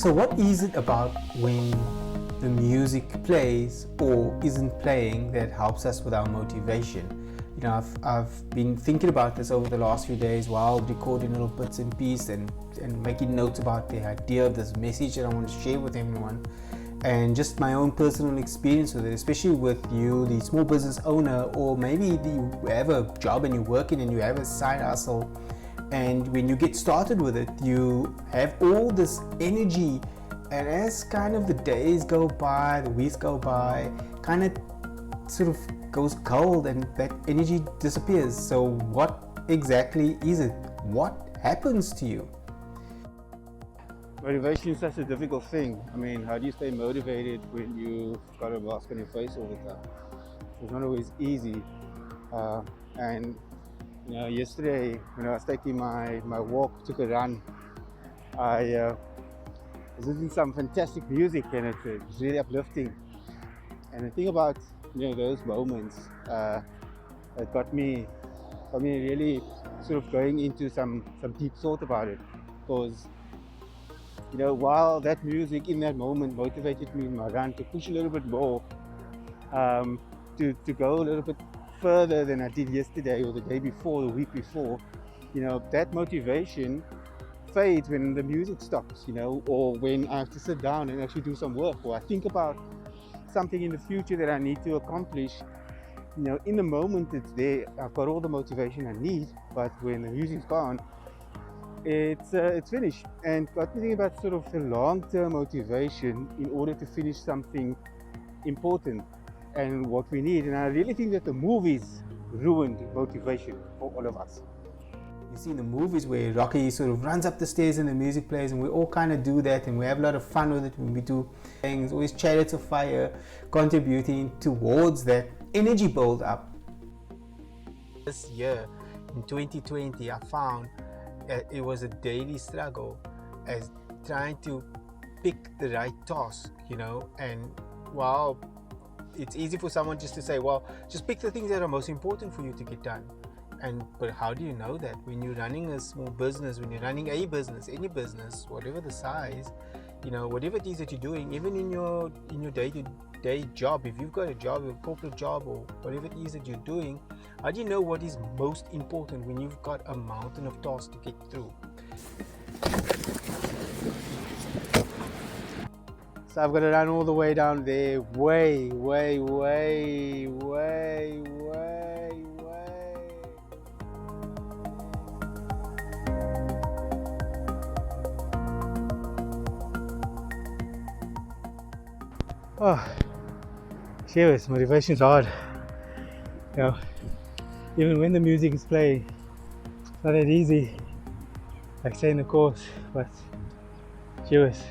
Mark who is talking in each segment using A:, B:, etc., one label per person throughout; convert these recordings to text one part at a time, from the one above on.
A: So what is it about when the music plays or isn't playing that helps us with our motivation? You know, I've been thinking about this over the last few days while recording little bits and pieces and making notes about the idea of this message that I want to share with everyone, and just my own personal experience with it, especially with you, the small business owner, or maybe you have a job and you're working and you have a side hustle, and when you get started with it, you have all this energy, and as kind of the days go by, the weeks go by, kind of sort of goes cold and that energy disappears. So what exactly is it? What happens to you?
B: Motivation is such a difficult thing. I mean, how do you stay motivated when you've got a mask on your face all the time? It's not always easy. And you know, yesterday when I was taking my walk, took a run, I was listening to some fantastic music, and it was really uplifting. And the thing about those moments, it got me really sort of going into some deep thought about it, because while that music in that moment motivated me in my run to push a little bit more, to go a little bit further than I did yesterday or the day before, the week before, that motivation fades when the music stops, or when I have to sit down and actually do some work, or I think about something in the future that I need to accomplish. In the moment it's there, I've got all the motivation I need, but when the music's gone, it's finished. And got me thinking about sort of the long-term motivation in order to finish something important and what we need. And I really think that the movies ruined motivation for all of us.
A: You see in the movies where Rocky sort of runs up the stairs and the music plays, and we all kind of do that, and we have a lot of fun with it when we do things, always chariots of fire, contributing towards that energy build up. This year, in 2020, I found it was a daily struggle as trying to pick the right task, and while it's easy for someone just to say, well, just pick the things that are most important for you to get done. But how do you know that when you're running a small business, when you're running a business, any business, whatever the size, whatever it is that you're doing, even in your day-to-day job, if you've got a job, a corporate job, or whatever it is that you're doing, how do you know what is most important when you've got a mountain of tasks to get through?
B: So I've got to run all the way down there, way. Oh, serious, motivation's hard. Even when the music is playing, it's not that easy, like saying the course, but serious.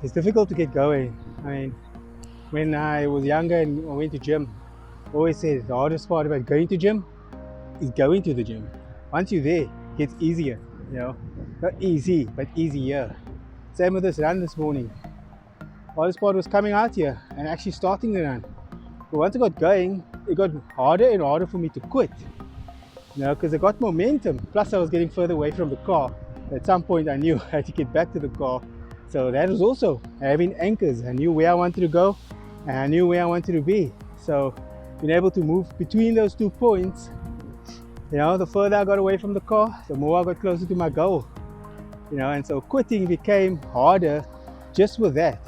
B: It's difficult to get going. I mean, when I was younger and I went to gym, I always said the hardest part about going to gym is going to the gym. Once you're there, it gets easier, not easy, but easier. Same with this run this morning. The hardest part was coming out here and actually starting the run. But once I got going, it got harder and harder for me to quit, because I got momentum. Plus I was getting further away from the car. At some point I knew I had to get back to the car. So that was also having anchors. I knew where I wanted to go and I knew where I wanted to be. So being able to move between those 2 points, the further I got away from the car, the more I got closer to my goal. And so quitting became harder just with that.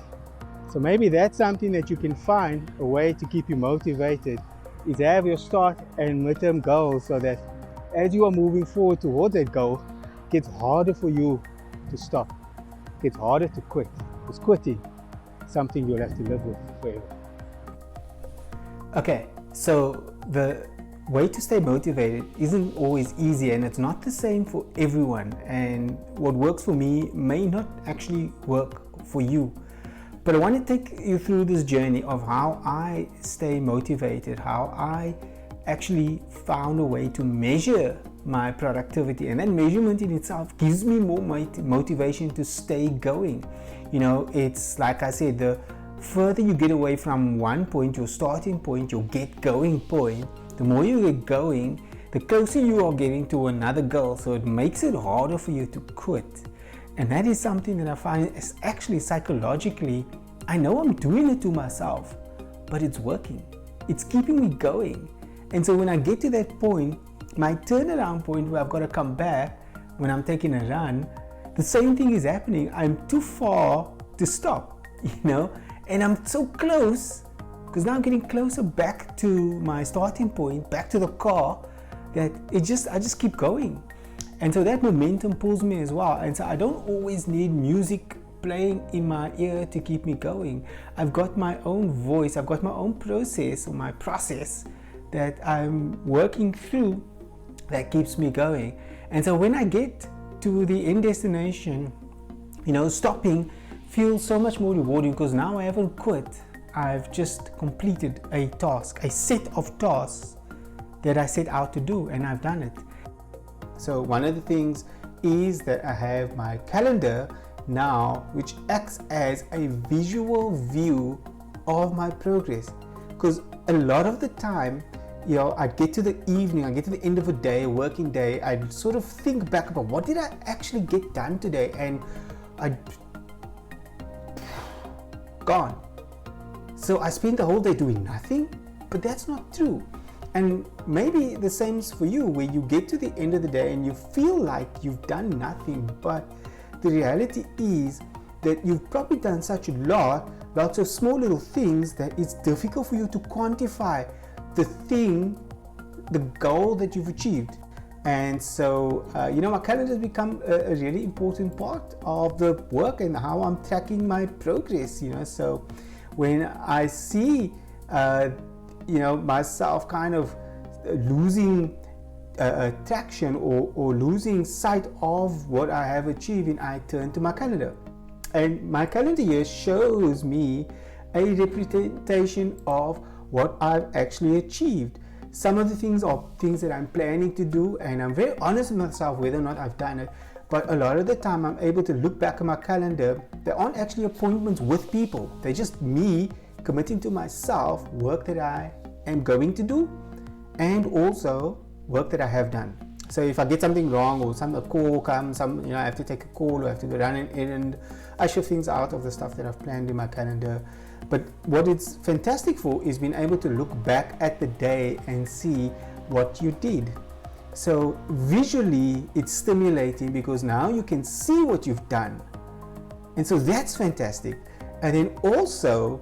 B: So maybe that's something that you can find a way to keep you motivated, is have your start and midterm goals, so that as you are moving forward towards that goal, it gets harder for you to stop. It gets harder to quit. Because quitting is something you'll have to live with forever.
A: Okay, so the way to stay motivated isn't always easy, and it's not the same for everyone. And what works for me may not actually work for you. But I want to take you through this journey of how I stay motivated, how I actually found a way to measure my productivity, and that measurement in itself gives me more motivation to stay going. It's like I said, the further you get away from one point, your starting point, your get going point, the more you get going, the closer you are getting to another goal. So it makes it harder for you to quit. And that is something that I find is actually psychologically, I know I'm doing it to myself, but it's working. It's keeping me going. And so when I get to that point, my turnaround point where I've got to come back when I'm taking a run, the same thing is happening. I'm too far to stop, and I'm so close, because now I'm getting closer back to my starting point, back to the car, that I just keep going. And so that momentum pulls me as well. And so I don't always need music playing in my ear to keep me going. I've got my own voice, I've got my own process, or my process that I'm working through that keeps me going. And so when I get to the end destination, stopping feels so much more rewarding, because now I haven't quit. I've just completed a task, a set of tasks that I set out to do, and I've done it. So one of the things is that I have my calendar now, which acts as a visual view of my progress. Because a lot of the time, I get to the evening, I get to the end of a day, a working day, I sort of think back about what did I actually get done today, and gone. So I spent the whole day doing nothing, but that's not true. And maybe the same is for you, where you get to the end of the day and you feel like you've done nothing, but the reality is that you've probably done such lots of small little things, that it's difficult for you to quantify the goal that you've achieved. And so, my calendar has become a really important part of the work and how I'm tracking my progress, So when I see, myself kind of losing traction or losing sight of what I have achieved, and I turn to my calendar. And my calendar here shows me a representation of what I've actually achieved. Some of the things are things that I'm planning to do, and I'm very honest with myself whether or not I've done it. But a lot of the time I'm able to look back at my calendar. They aren't actually appointments with people. They're just me committing to myself work that I am going to do, and also work that I have done. So if I get something wrong, or a call comes, I have to take a call, or I have to go run an errand, I shift things out of the stuff that I've planned in my calendar. But what it's fantastic for is being able to look back at the day and see what you did. So visually it's stimulating, because now you can see what you've done. And so that's fantastic. And then also,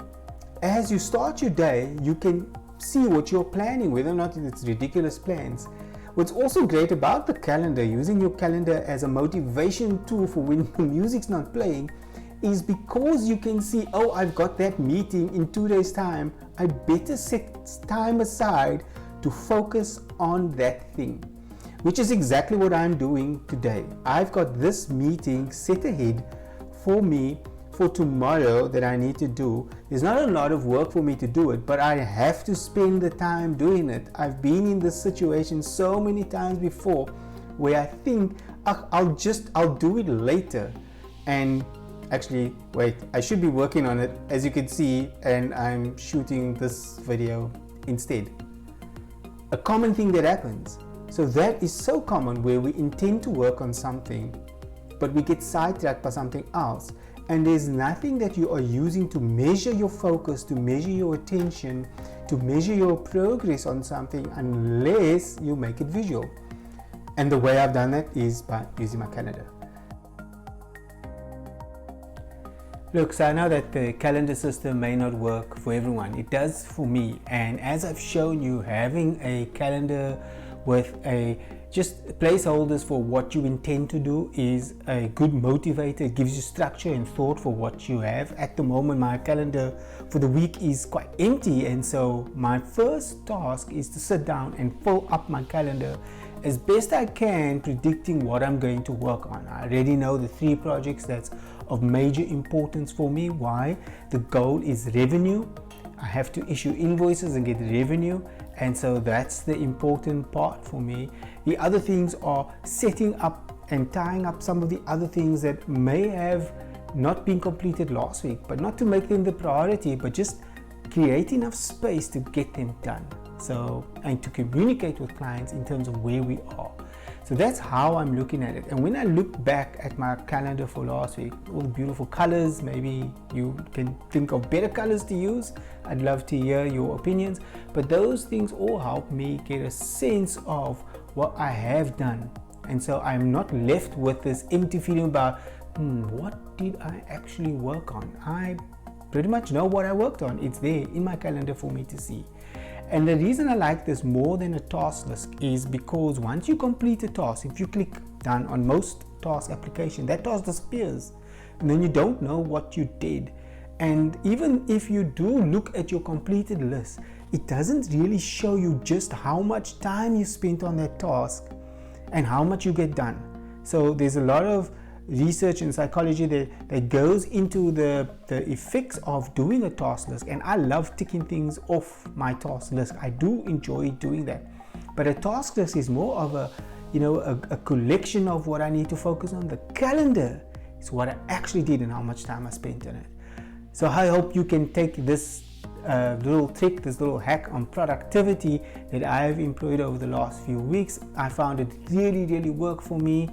A: as you start your day, you can see what you're planning, whether or not it's ridiculous plans. What's also great about the calendar, using your calendar as a motivation tool for when the music's not playing, is because you can see, I've got that meeting in 2 days' time, I better set time aside to focus on that thing, which is exactly what I'm doing today. I've got this meeting set ahead for me for tomorrow that I need to do. There's not a lot of work for me to do it, but I have to spend the time doing it. I've been in this situation so many times before, where I think I'll do it later, and actually, wait, I should be working on it, as you can see, and I'm shooting this video instead. A common thing that happens. So that is so common, where we intend to work on something, but we get sidetracked by something else. And there's nothing that you are using to measure your focus, to measure your attention, to measure your progress on something, unless you make it visual. And the way I've done that is by using my calendar. Look, so I know that the calendar system may not work for everyone. It does for me. And as I've shown you, having a calendar with just placeholders for what you intend to do is a good motivator. It gives you structure and thought for what you have. At the moment, my calendar for the week is quite empty, and so my first task is to sit down and fill up my calendar as best I can, predicting what I'm going to work on. I already know the 3 projects that's of major importance for me. Why? The goal is revenue. I have to issue invoices and get revenue, and so that's the important part for me. The other things are setting up and tying up some of the other things that may have not been completed last week, but not to make them the priority, but just create enough space to get them done. So, and to communicate with clients in terms of where we are. So that's how I'm looking at it. And when I look back at my calendar for last week, all the beautiful colors, maybe you can think of better colors to use. I'd love to hear your opinions. But those things all help me get a sense of what I have done. And so I'm not left with this empty feeling about, what did I actually work on? I pretty much know what I worked on. It's there in my calendar for me to see. And the reason I like this more than a task list is because once you complete a task, if you click done on most task application, that task disappears. And then you don't know what you did. And even if you do look at your completed list, it doesn't really show you just how much time you spent on that task and how much you get done. So there's a lot of research in psychology that goes into the effects of doing a task list, and I love ticking things off my task list. I do enjoy doing that, but a task list is more of a collection of what I need to focus on. The calendar is what I actually did and how much time I spent on it. So I hope you can take this little trick, this little hack on productivity that I have employed over the last few weeks. I found it really worked for me.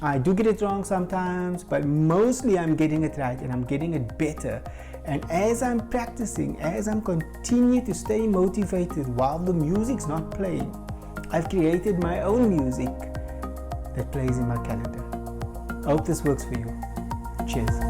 A: I do get it wrong sometimes, but mostly I'm getting it right and I'm getting it better. And as I'm practicing, as I'm continuing to stay motivated while the music's not playing, I've created my own music that plays in my calendar. I hope this works for you. Cheers.